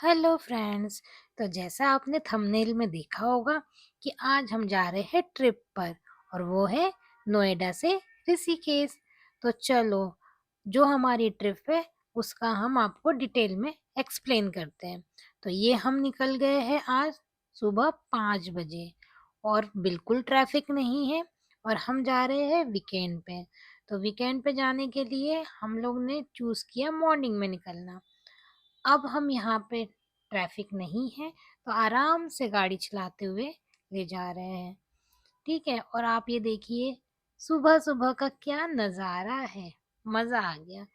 Hello friends. तो जैसा आपने थंबनेल में देखा होगा कि आज हम जा रहे हैं ट्रिप पर और वो है नोएडा से ऋषिकेश। तो चलो, जो हमारी ट्रिप है उसका हम आपको डिटेल में एक्सप्लेन करते हैं। तो ये हम निकल गए हैं आज सुबह 5 बजे और बिल्कुल ट्रैफिक नहीं है और हम जा रहे हैं वीकेंड पे। तो वीकेंड पे जाने के लिए हम लोग ने चूज़ किया मॉर्निंग में निकलना। अब हम यहाँ पे ट्रैफिक नहीं है तो आराम से गाड़ी चलाते हुए ले जा रहे हैं। ठीक है, और आप ये देखिए सुबह सुबह का क्या नज़ारा है। मज़ा आ गया।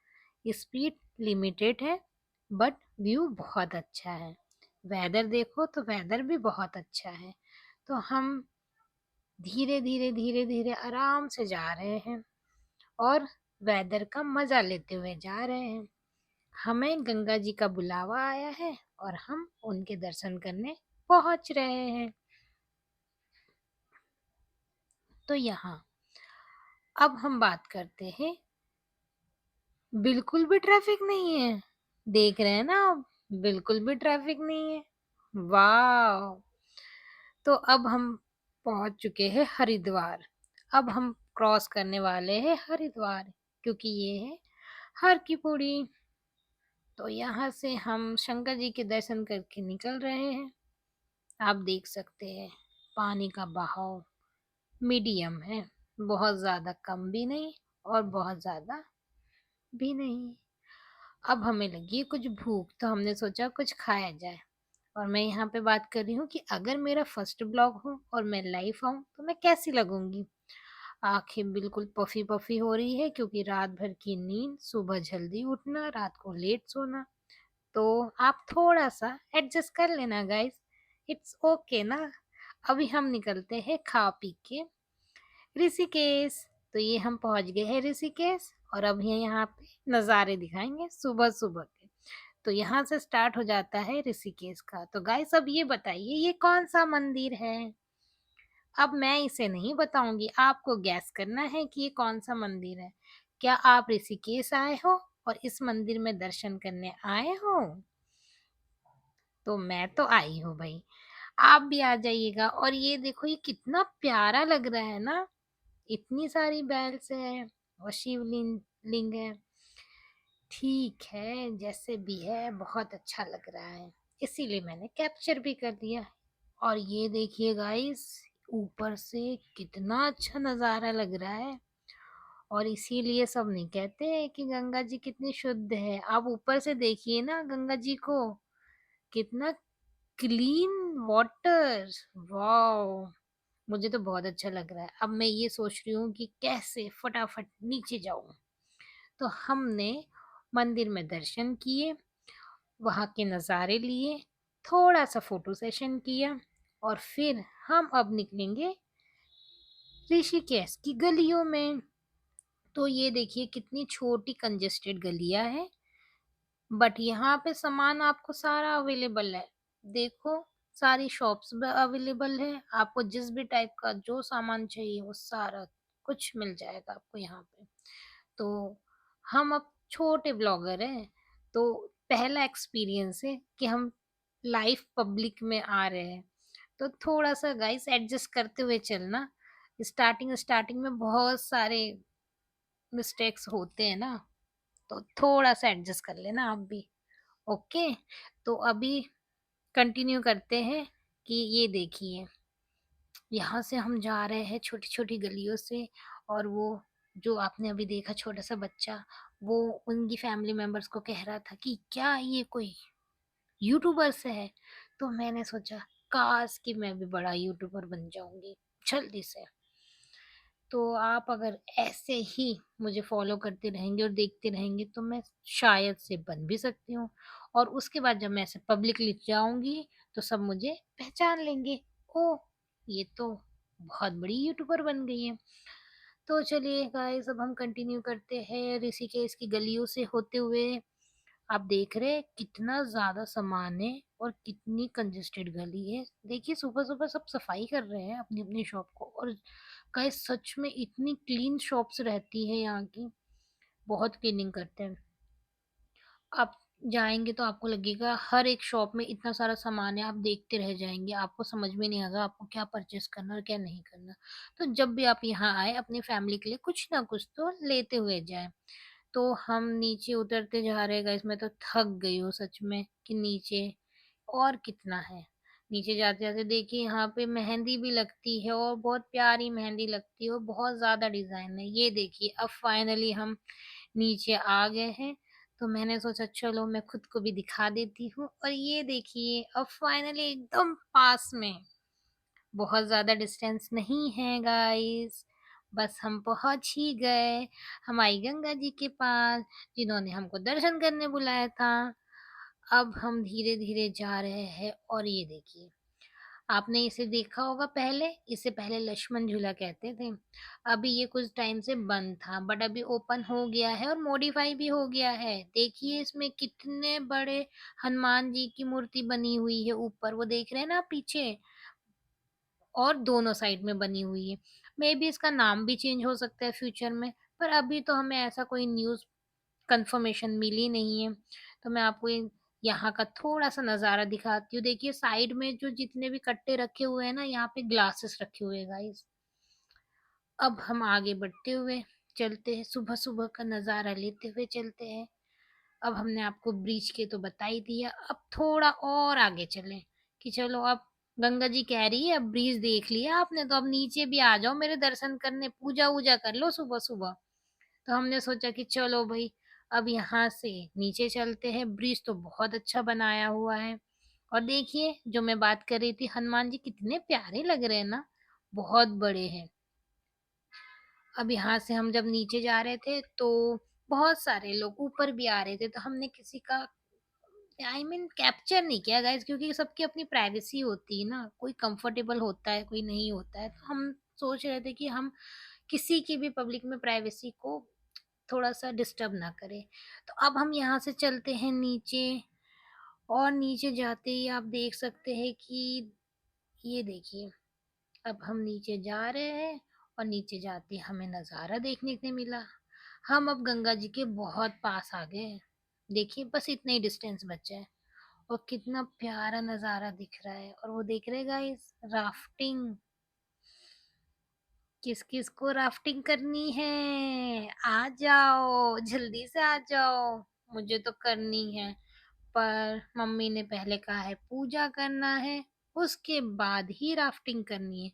स्पीड लिमिटेड है बट व्यू बहुत अच्छा है। वेदर देखो तो वेदर भी बहुत अच्छा है। तो हम धीरे धीरे आराम से जा रहे हैं और वेदर का मज़ा लेते हुए जा रहे हैं। हमें गंगा जी का बुलावा आया है और हम उनके दर्शन करने पहुंच रहे हैं। तो यहाँ अब हम बात करते हैं। बिल्कुल भी ट्रैफिक नहीं है। देख रहे हैं ना आप, बिल्कुल भी ट्रैफिक नहीं है। वाह। तो अब हम पहुंच चुके हैं हरिद्वार। अब हम क्रॉस करने वाले हैं हरिद्वार, क्योंकि ये है हर की पौड़ी। तो यहाँ से हम शंकर जी के दर्शन करके निकल रहे हैं। आप देख सकते हैं पानी का बहाव मीडियम है, बहुत ज़्यादा कम भी नहीं और बहुत ज़्यादा भी नहीं। अब हमें लगी है कुछ भूख, तो हमने सोचा कुछ खाया जाए। और मैं यहाँ पे बात कर रही हूँ कि अगर मेरा फर्स्ट ब्लॉग हो और मैं लाइव आऊँ तो मैं कैसी लगूंगी। आंखें बिल्कुल पफी पफी हो रही है क्योंकि रात भर की नींद, सुबह जल्दी उठना, रात को लेट सोना। तो आप थोड़ा सा एडजस्ट कर लेना गाइस, इट्स ओके ना। अभी हम निकलते हैं खा पी के ऋषिकेश। तो ये हम पहुंच गए हैं ऋषिकेश और अब ये यहाँ पे नज़ारे दिखाएंगे सुबह सुबह के। तो यहाँ से स्टार्ट हो जाता है ऋषिकेश का। तो गाइस अब ये बताइए ये कौन सा मंदिर है। अब मैं इसे नहीं बताऊंगी, आपको गैस करना है कि ये कौन सा मंदिर है। क्या आप ऋषिकेश आए हो और इस मंदिर में दर्शन करने आए हो? तो मैं तो आई हूँ भाई, आप भी आ जाइएगा। और ये देखो ये कितना प्यारा लग रहा है ना, इतनी सारी बेल्स है और शिवलिंग लिंग है। ठीक है, जैसे भी है बहुत अच्छा लग रहा है, इसीलिए मैंने कैप्चर भी कर दिया। और ये देखिए गाइस, ऊपर से कितना अच्छा नज़ारा लग रहा है। और इसीलिए सब नहीं कहते हैं कि गंगा जी कितनी शुद्ध है। आप ऊपर से देखिए ना गंगा जी को, कितना क्लीन वाटर। वाओ, मुझे तो बहुत अच्छा लग रहा है। अब मैं ये सोच रही हूँ कि कैसे फटाफट नीचे जाऊं। तो हमने मंदिर में दर्शन किए, वहाँ के नज़ारे लिए, थोड़ा सा फोटो सेशन किया और फिर हम अब निकलेंगे ऋषिकेश की गलियों में। तो ये देखिए कितनी छोटी कंजेस्टेड गलियां हैं बट यहाँ पे सामान आपको सारा अवेलेबल है। देखो, सारी शॉप्स भी अवेलेबल है, आपको जिस भी टाइप का जो सामान चाहिए वो सारा कुछ मिल जाएगा आपको यहाँ पे। तो हम अब छोटे ब्लॉगर हैं, तो पहला एक्सपीरियंस है कि हम लाइव पब्लिक में आ रहे हैं। तो थोड़ा सा गाइस एडजस्ट करते हुए चलना। स्टार्टिंग स्टार्टिंग में बहुत सारे मिस्टेक्स होते हैं ना, तो थोड़ा सा एडजस्ट कर लेना आप भी। ओके, तो अभी कंटिन्यू करते हैं कि ये देखिए यहाँ से हम जा रहे हैं छोटी छोटी गलियों से। और वो जो आपने अभी देखा छोटा सा बच्चा, वो उनकी फैमिली मेंबर्स को कह रहा था कि क्या ये कोई यूट्यूबर से है। तो मैंने सोचा काश कि मैं भी बड़ा यूट्यूबर बन जाऊंगी जल्दी से। तो आप अगर ऐसे ही मुझे फॉलो करते रहेंगे और देखते रहेंगे तो मैं शायद से बन भी सकती हूँ। और उसके बाद जब मैं ऐसे पब्लिकली जाऊंगी तो सब मुझे पहचान लेंगे। ओ, ये तो बहुत बड़ी यूट्यूबर बन गई है। तो चलिए गाइस अब हम कंटिन्यू करते हैं ऋषिकेश की गलियों से होते हुए। आप देख रहे हैं कितना ज्यादा सामान है और कितनी कंजेस्टेड गली है। देखिए सुबह सुबह सब सफाई कर रहे हैं अपनी अपनी शॉप को। और गाइस सच में इतनी क्लीन शॉप्स रहती है यहाँ की, बहुत क्लीनिंग करते हैं। अब जाएँगे तो आपको लगेगा हर एक शॉप में इतना सारा सामान है, आप देखते रह जाएँगे, आपको समझ में नहीं आएगा आपको क्या परचेज़ करना और क्या नहीं करना। तो जब भी आप यहाँ आएँ, अपनी फैमिली के लिए कुछ ना कुछ तो लेते हुए जाएँ। तो हम नीचे उतरते जा रहे हैं गाइस, मैं तो थक गई हूँ सच में कि नीचे और कितना है। नीचे जाते-जाते देखिए यहाँ पे मेहंदी भी लगती है और बहुत प्यारी मेहंदी लगती है और बहुत ज़्यादा डिज़ाइन है। ये देखिए अब फाइनली हम नीचे आ गए हैं, तो मैंने सोचा चलो मैं खुद को भी दिखा देती हूँ और ये देखिए अब फाइनली एकदम पास में, बहुत ज़्यादा डिस्टेंस नहीं है गाइस, बस हम पहुँच ही गए हमारी गंगा जी के पास, जिन्होंने हमको दर्शन करने बुलाया था। अब हम धीरे-धीरे जा रहे हैं और ये देखिए, आपने इसे देखा होगा पहले, इसे पहले लक्ष्मण झूला कहते थे। अभी ये कुछ टाइम से बंद था, बट अभी ओपन हो गया है और मॉडिफाई भी हो गया है। देखिए इसमें कितने बड़े हनुमान जी की मूर्ति बनी हुई है ऊपर, वो देख रहे हैं ना आप पीछे? और दोनों साइड में बनी हुई है। मेबी इसका नाम भी चेंज हो सकता है फ्यूचर में, पर अभी तो हमें ऐसा कोई न्यूज़ कन्फर्मेशन मिली नहीं है। तो मैं आपको यहाँ का थोड़ा-सा नज़ारा दिखाती हूँ। देखिए साइड में जो जितने भी कट्टे रखे हुए हैं ना, यहाँ पे ग्लासेस रखे हुए हैं गाइस। अब हम आगे बढ़ते हुए चलते हैं, सुबह-सुबह का नज़ारा लेते हुए चलते हैं। अब हमने आपको ब्रिज के तो बता ही दिया, अब थोड़ा और आगे चलें कि चलो अब गंगा जी कह रही है अब ब्रिज देख लिया आपने तो अब नीचे भी आ जाओ मेरे दर्शन करने, पूजा-वूजा कर लो सुबह-सुबह। तो हमने सोचा कि चलो भई अब यहाँ से नीचे चलते हैं, ब्रिज तो बहुत अच्छा बनाया हुआ है। और देखिए जो मैं बात कर रही थी हनुमान जी कितने प्यारे लग रहे हैं ना, बहुत बड़े हैं। अब यहाँ से हम जब नीचे जा रहे थे तो बहुत सारे लोग ऊपर भी आ रहे थे, तो हमने किसी का कैप्चर नहीं किया गाइस, क्योंकि सबकी अपनी प्राइवेसी होती है ना, कोई कंफर्टेबल होता है, कोई नहीं होता है। तो हम सोच रहे थे कि हम किसी की भी पब्लिक में प्राइवेसी को थोड़ा-सा डिस्टर्ब ना करें। तो अब हम यहाँ से चलते हैं नीचे और नीचे जाते ही आप देख सकते हैं कि ये देखिए, अब हम नीचे जा रहे हैं और नीचे जाते ही हमें नज़ारा देखने को मिला। हम अब गंगा जी के बहुत पास आ गए हैं। देखिए बस इतना ही डिस्टेंस बचा है और कितना प्यारा नज़ारा दिख रहा है और वो देख रहे हैं गाइस राफ्टिंग, किस-किस को राफ्टिंग करनी है? आ जाओ, जल्दी से आ जाओ। मुझे तो करनी है, पर मम्मी ने पहले कहा है पूजा करना है, उसके बाद ही राफ्टिंग करनी है।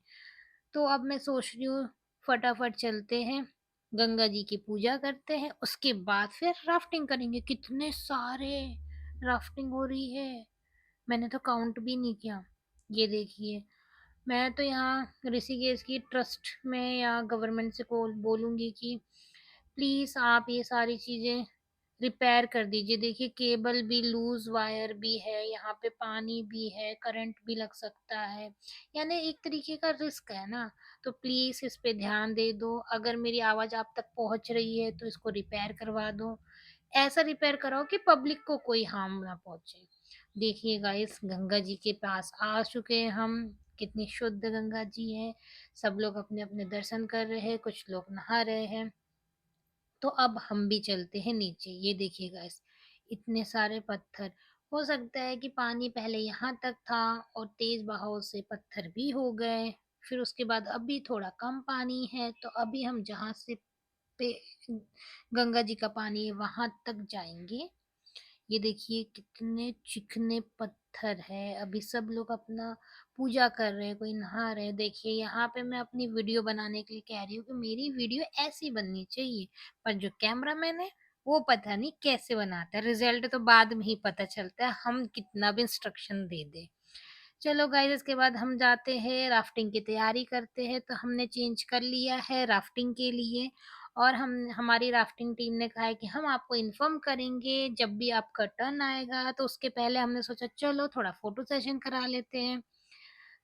तो अब मैं सोच रही हूँ फटाफट चलते हैं, गंगा जी की पूजा करते हैं, उसके बाद फिर राफ्टिंग करेंगे। कितने सारे राफ्टिंग हो रही है, मैंने तो काउंट भी नहीं किया। ये देखिए, मैं तो यहाँ ऋषिकेश की ट्रस्ट में या गवर्नमेंट से को बोलूँगी कि प्लीज़ आप ये सारी चीज़ें रिपेयर कर दीजिए। देखिए केबल भी लूज़ वायर भी है, यहाँ पे पानी भी है, करंट भी लग सकता है। यानी एक तरीके का रिस्क है ना, तो प्लीज़ इस पे ध्यान दे दो। अगर मेरी आवाज़ आप तक पहुँच रही है तो इसको रिपेयर करवा दो। ऐसा रिपेयर कराओ कि पब्लिक को कोई हार्म ना पहुँचे। देखिए गाइस गंगा जी के पास आ चुके हैं हम, कितनी शुद्ध गंगा जी है। सब लोग अपने-अपने दर्शन कर रहे हैं, कुछ लोग नहा रहे हैं। तो अब हम भी चलते हैं नीचे। ये देखिए गाइस इतने सारे पत्थर, हो सकता है कि पानी पहले यहाँ तक था और तेज बहाव से पत्थर भी हो गए। फिर उसके बाद अभी थोड़ा कम पानी है, तो अभी हम जहाँ से पे गंगा जी का पानी है वहां तक जाएंगे। ये देखिए कितने चिकने पत्थर है, अभी सब लोग अपना पूजा कर रहे हैं, कोई नहा रहे हैं। देखिए यहाँ पे मैं अपनी वीडियो बनाने के लिए कह रही हूँ कि मेरी वीडियो ऐसी बननी चाहिए, पर जो कैमरामैन है वो पता नहीं कैसे बनाता है। रिजल्ट तो बाद में ही पता चलता है, हम कितना भी इंस्ट्रक्शन दे दें। चलो गाइस इसके बाद हम जाते हैं राफ्टिंग की तैयारी करते हैं, तो हमने चेंज कर लिया है राफ्टिंग के लिए और हम हमारी राफ्टिंग टीम ने कहा है कि हम आपको इन्फॉर्म करेंगे जब भी आपका टर्न आएगा। तो उसके पहले हमने सोचा चलो थोड़ा फोटो सेशन करा लेते हैं,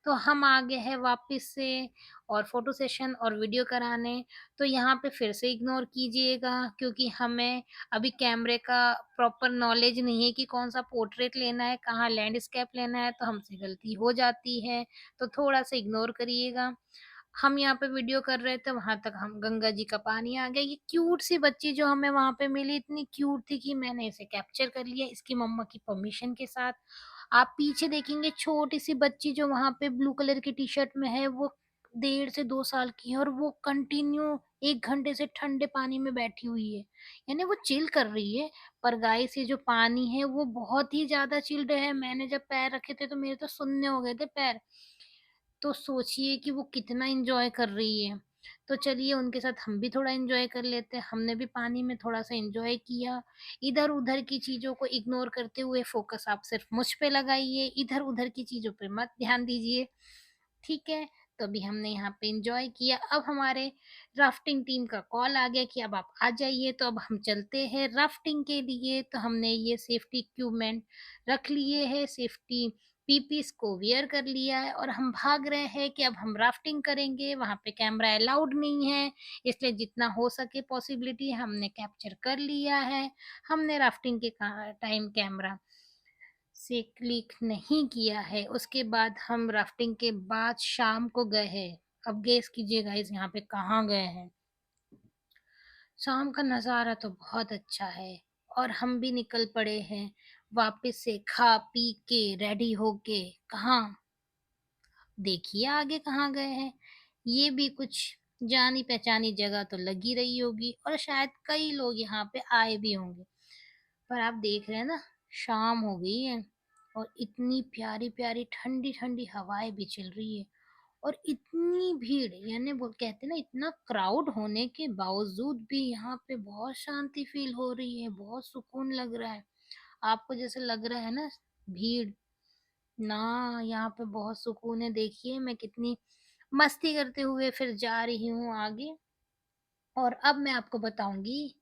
तो हम आ गए हैं वापस से और फ़ोटो सेशन और वीडियो कराने। तो यहाँ पे फिर से इग्नोर कीजिएगा क्योंकि हमें अभी कैमरे का प्रॉपर नॉलेज नहीं है कि कौन-सा पोर्ट्रेट लेना है, कहाँ लैंडस्केप लेना है, तो हमसे गलती हो जाती है, तो थोड़ा-सा इग्नोर करिएगा। हम यहाँ पे वीडियो कर रहे थे, वहाँ तक हम गंगा जी का पानी आ गया। ये क्यूट सी बच्ची जो हमें वहाँ पे मिली, इतनी क्यूट थी कि मैंने इसे कैप्चर कर लिया इसकी मम्मा की परमिशन के साथ। आप पीछे देखेंगे छोटी सी बच्ची जो वहाँ पे ब्लू कलर की टी-शर्ट में है, वो 1.5 से 2 साल की है और वो कंटिन्यू 1 घंटे से ठंडे पानी में बैठी हुई है। यानी वो चिल कर रही है, पर गाइस ये जो पानी है वो बहुत ही ज़्यादा चिल्ड है। मैंने जब पैर रखे थे तो मेरे तो सुन्न हो गए थे पैर। तो सोचिए कि वो कितना एन्जॉय कर रही है। तो चलिए उनके साथ हम भी थोड़ा एन्जॉय कर लेते हैं। हमने भी पानी में थोड़ा-सा एन्जॉय किया। इधर-उधर की चीज़ों को इग्नोर करते हुए फ़ोकस आप सिर्फ़ मुझ पे लगाइए, इधर-उधर की चीज़ों पे मत ध्यान दीजिए। ठीक है? तो अभी हमने यहाँ पे एन्जॉय किया। अब हमारे राफ्टिंग टीम का कॉल आ गया कि अब आप आ जाइए, तो अब हम चलते हैं राफ्टिंग के लिए। तो हमने ये सेफ्टी इक्विपमेंट रख लिए हैं, सेफ्टी पीपीस को वियर कर लिया है और हम भाग रहे हैं कि अब हम राफ्टिंग करेंगे। वहाँ पे कैमरा अलाउड नहीं है, इसलिए जितना हो सके पॉसिबिलिटी हमने कैप्चर कर लिया है। हमने राफ्टिंग के टाइम कैमरा से क्लिक नहीं किया है। उसके बाद हम राफ्टिंग के बाद शाम को गए हैं। अब गेस कीजिए गाइस यहाँ पे कहाँ गए हैं? शाम का नज़ारा तो बहुत अच्छा है और हम भी निकल पड़े हैं वापस से खा पी के रेडी होके। कहाँ? देखिए आगे कहाँ गए हैं। ये भी कुछ जानी पहचानी जगह तो लगी रही होगी और शायद कई लोग यहाँ पे आए भी होंगे। पर आप देख रहे हैं ना, शाम हो गई है और इतनी प्यारी-प्यारी ठंडी-ठंडी हवाएँ भी चल रही है और इतनी भीड़, यानी वो कहते हैं ना, इतना क्राउड होने के बावजूद भी यहाँ पे बहुत शांति फ़ील हो रही है, बहुत सुकून लग रहा है। आपको जैसे लग रहा है ना भीड़, ना यहाँ पे बहुत सुकून है। देखिए मैं कितनी मस्ती करते हुए फिर जा रही हूँ आगे। और अब मैं आपको बताऊँगी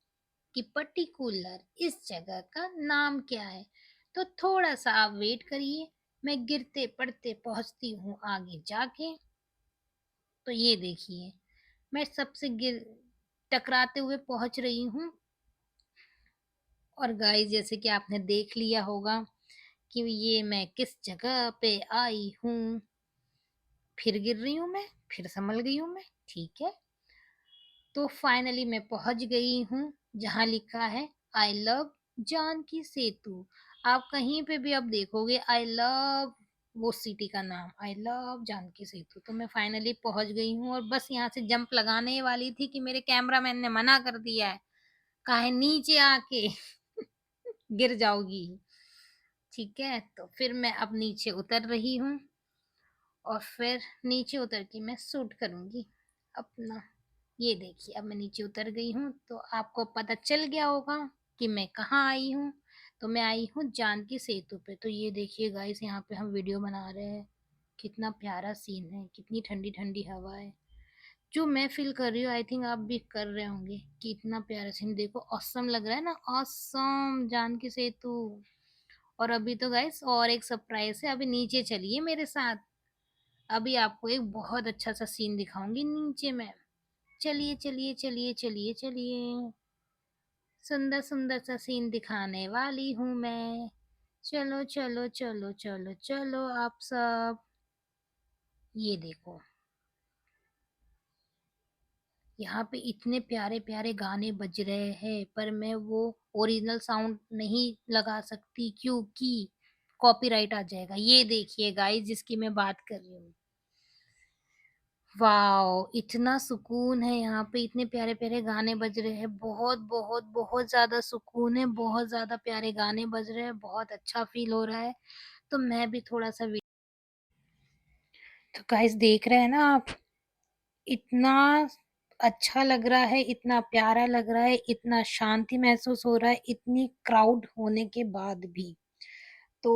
कि पर्टिकुलर इस जगह का नाम क्या है। तो थोड़ा-सा आप वेट करिए, मैं गिरते-पड़ते पहुँचती हूँ आगे जाके। तो ये देखिए, मैं सबसे गिर टकराते हुए पहुँच रही हूँ और गाइस जैसे कि आपने देख लिया होगा कि ये मैं किस जगह पे आई हूँ। फिर गिर रही हूँ मैं, फिर संभल गई हूँ मैं, ठीक है। तो फाइनली मैं पहुंच गई हूँ जहाँ लिखा है आई लव जानकी सेतु। आप कहीं पे भी अब देखोगे आई लव वो सिटी का नाम, आई लव जानकी सेतु। तो मैं फाइनली पहुंच गई हूँ और बस यहाँ से जंप लगाने वाली थी कि मेरे कैमरामैन ने मना कर दिया है, कहा है नीचे आके गिर जाओगी। ठीक है, तो फिर मैं अब नीचे उतर रही हूँ और फिर नीचे उतर के मैं शूट करूँगी अपना। ये देखिए अब मैं नीचे उतर गई हूँ, तो आपको पता चल गया होगा कि मैं कहाँ आई हूँ। तो मैं आई हूँ जानकी सेतु पे। तो ये देखिए गाइस यहाँ पे हम वीडियो बना रहे हैं। कितना प्यारा सीन है, कितनी ठंडी-ठंडी हवा है। जो मैं फ़ील कर रही हूँ आई थिंक आप भी कर रहे होंगे कि इतना प्यारा सीन देखो, ऑसम लग रहा है ना, ऑसम जानकी सेतु। और अभी तो गाइस और एक सरप्राइज़ है, अभी नीचे चलिए मेरे साथ। अभी आपको एक बहुत अच्छा सा सीन दिखाऊंगी नीचे में। चलिए चलिए चलिए चलिए चलिए, सुंदर सुंदर सा सीन दिखाने वाली हूँ मैं। चलो चलो चलो चलो चलो आप सब। ये देखो, यहाँ पे इतने प्यारे प्यारे गाने बज रहे हैं पर मैं वो ओरिजिनल साउंड नहीं लगा सकती क्योंकि कॉपीराइट आ जाएगा। ये देखिए गाइस जिसकी मैं बात कर रही हूँ। वॉव! इतना सुकून है यहाँ पे, इतने प्यारे-प्यारे गाने बज रहे हैं, बहुत, बहुत, बहुत ज़्यादा सुकून है, बहुत ज़्यादा प्यारे गाने बज रहे हैं, बहुत अच्छा फ़ील हो रहा है। तो मैं भी थोड़ा-सा तो गाइस देख रहे हैं ना आप, इतना अच्छा लग रहा है, इतना प्यारा लग रहा है, इतना शांति महसूस हो रहा है, इतनी क्राउड होने के बाद भी। तो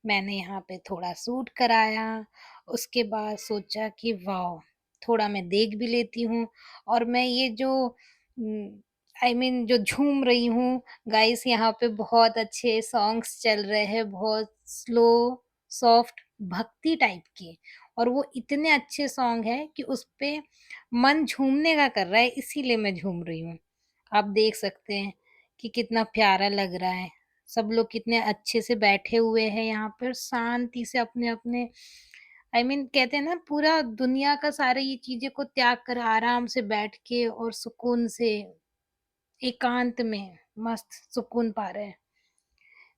मैंने यहाँ पे थोड़ा शूट कराया, उसके बाद सोचा कि वाओ! थोड़ा मैं देख भी लेती हूँ और मैं ये जो आई मीन जो झूम रही हूँ, गाइस यहाँ पे बहुत अच्छे सॉन्ग्स चल रहे हैं, बहुत स्लो, सॉफ्ट, भक्ति टाइप के और वो इतने अच्छे सॉन्ग हैं कि उसपे मन झूमने का कर रहा है, इसीलिए मैं झूम रही हूँ। आप देख सकते हैं कि कितना प्यारा लग रहा है। सब लोग कितने अच्छे से बैठे हुए हैं यहाँ पर शांति से अपने-अपने आई मीन कहते हैं ना पूरा दुनिया का सारी ये चीज़ें को त्याग कर आराम से बैठ के और सुकून से एकांत में मस्त सुकून पा रहे हैं।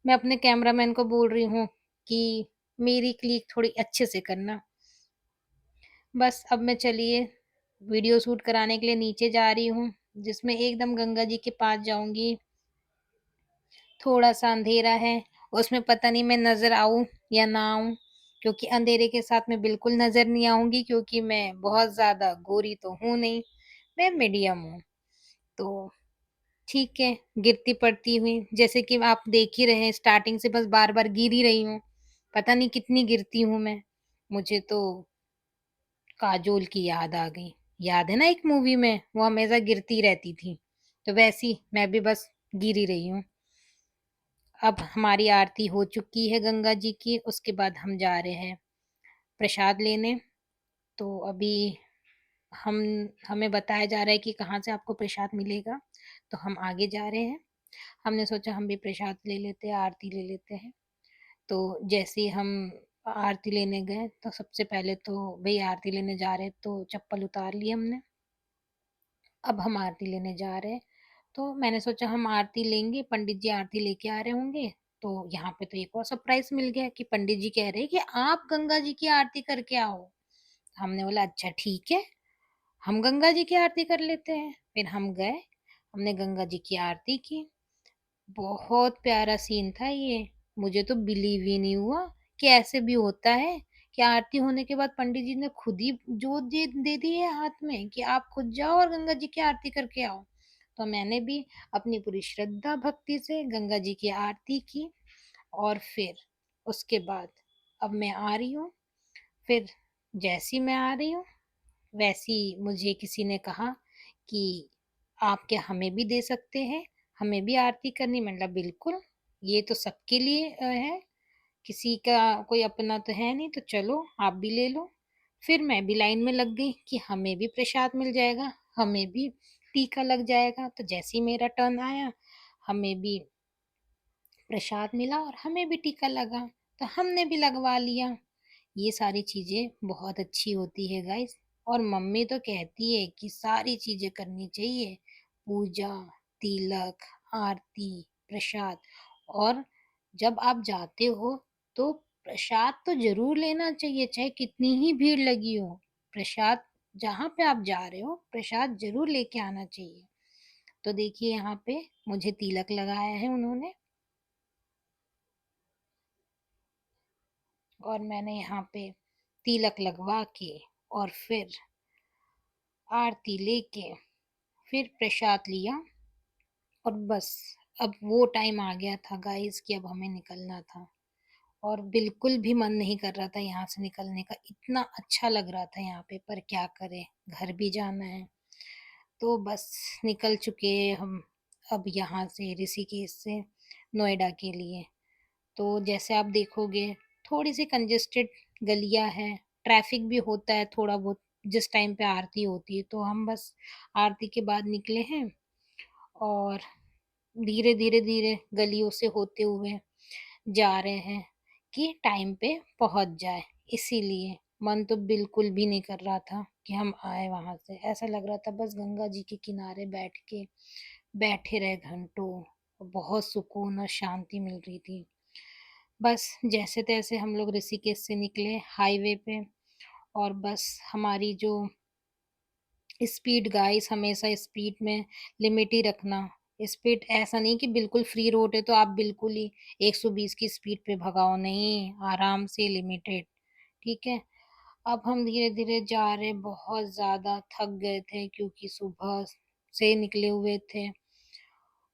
मैं अपने कैमरामैन को बोल रही हूँ कि मेरी क्लिक थोड़ी अच्छे से करना। बस अब मैं चलिए वीडियो शूट कराने के लिए नीचे जा रही हूँ, जिसमें एकदम गंगा जी के पास जाऊँगी। थोड़ा-सा अंधेरा है, उसमें पता नहीं मैं नज़र आऊँ या ना आऊँ, क्योंकि अंधेरे के साथ मैं बिल्कुल नज़र नहीं आऊँगी क्योंकि मैं बहुत ज़्यादा गोरी तो हूँ नहीं, मैं मीडियम हूँ। तो ठीक है, गिरती पड़ती हुई जैसे कि आप देख ही रहे हैं स्टार्टिंग से बस बार-बार गिर ही रही हूँ। पता नहीं कितनी गिरती हूँ मैं। मुझे तो काजोल की याद आ गई। याद है ना एक मूवी में वो हमेशा गिरती रहती थी, तो वैसी मैं भी बस गिर ही रही हूँ। अब हमारी आरती हो चुकी है गंगा जी की, उसके बाद हम जा रहे हैं प्रसाद लेने। तो अभी हम हमें बताया जा रहा है कि कहाँ से आपको प्रसाद मिलेगा, तो हम आगे जा रहे हैं। हमने सोचा हम भी प्रसाद ले लेते हैं, आरती ले लेते हैं। तो जैसे ही हम आरती लेने गए, तो सबसे पहले तो भई आरती लेने जा रहे हैं, तो चप्पल उतार ली हमने। अब हम आरती लेने जा रहे हैं। तो मैंने सोचा हम आरती लेंगे, पंडित जी आरती लेके आ रहे होंगे, तो यहाँ पे तो एक और सरप्राइज़ मिल गया कि पंडित जी कह रहे हैं कि आप गंगा जी की आरती करके आओ। हमने बोला अच्छा ठीक है, हम गंगा जी की आरती कर लेते हैं। फिर हम गए, हमने गंगा जी की आरती की। बहुत प्यारा सीन था ये। मुझे तो बिलीव ही नहीं हुआ कि ऐसे भी होता है कि आरती होने के बाद पंडित जी ने खुद ही जोत दे दी है हाथ में कि आप खुद जाओ और गंगा जी की आरती करके आओ। तो मैंने भी अपनी पूरी श्रद्धा भक्ति से गंगा जी की आरती की और फिर उसके बाद अब मैं आ रही हूँ। फिर जैसी मैं आ रही हूँ वैसी मुझे किसी ने कहा कि आप क्या हमें भी दे सकते हैं? हमें भी आरती करनी मतलब बिल्कुल, ये तो सबके लिए है, किसी का कोई अपना तो है नहीं तो चलो आप भी ले लो। फिर मैं भी लाइन में लग गई कि हमें भी प्रसाद मिल जाएगा, हमें भी टीका लग जाएगा। तो जैसे ही मेरा टर्न आया, हमें भी प्रसाद मिला और हमें भी टीका लगा, तो हमने भी लगवा लिया। ये सारी चीज़ें बहुत अच्छी होती है गाइस और मम्मी तो कहती है कि सारी चीज़ें करनी चाहिए। पूजा, तिलक, आरती, प्रसाद और जब आप जाते हो तो प्रसाद तो ज़रूर लेना चाहिए, चाहे कितनी ही भीड़ लगी हो। प्रसाद जहाँ पे आप जा रहे हो, प्रसाद ज़रूर लेके आना चाहिए। तो देखिए यहाँ पे मुझे तिलक लगाया है उन्होंने और मैंने यहाँ पे तिलक लगवा के और फिर आरती लेके फिर प्रसाद लिया और बस अब वो टाइम आ गया था गाइस कि अब हमें निकलना था और बिल्कुल भी मन नहीं कर रहा था यहाँ से निकलने का। इतना अच्छा लग रहा था यहाँ पे पर क्या करें, घर भी जाना है। तो बस निकल चुके हम अब यहाँ से ऋषिकेश से नोएडा के लिए। तो जैसे आप देखोगे थोड़ी-सी कंजेस्टेड गलियाँ हैं, ट्रैफ़िक भी होता है थोड़ा बहुत जिस टाइम पे आरती होती है। तो हम बस आरती के बाद निकले हैं और धीरे-धीरे गलियों से होते हुए जा रहे हैं कि टाइम पे पहुँच जाएँ। इसीलिए मन तो बिल्कुल भी नहीं कर रहा था कि हम आएँ वहाँ से। ऐसा लग रहा था बस गंगा जी के किनारे बैठ के बैठे रहे घंटों। बहुत सुकून और शांति मिल रही थी। बस जैसे-तैसे हम लोग ऋषिकेश से निकले हाईवे पे और बस हमारी जो स्पीड गाइस हमेशा स्पीड में लिमिट ही रखना। स्पीड ऐसा नहीं कि बिल्कुल फ्री रोड है तो आप बिल्कुल ही 120 की स्पीड पे भगाओ, नहीं, आराम से लिमिटेड, ठीक है? अब हम धीरे-धीरे जा रहे, बहुत ज़्यादा थक गए थे क्योंकि सुबह से निकले हुए थे।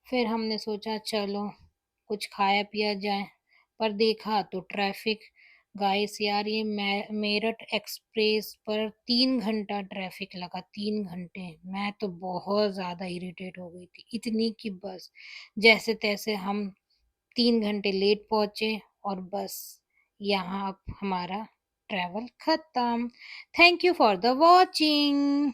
फिर हमने सोचा चलो कुछ खाया पिया जाए, पर देखा तो ट्रैफ़िक। गाइस यार ये मेरठ एक्सप्रेस पर 3 घंटा ट्रैफ़िक लगा, 3 घंटे। मैं तो बहुत ज़्यादा इरिटेट हो गई थी, इतनी कि बस जैसे-तैसे हम 3 घंटे लेट पहुँचे और बस यहाँ अब हमारा ट्रैवल खत्म। Thank you for the watching.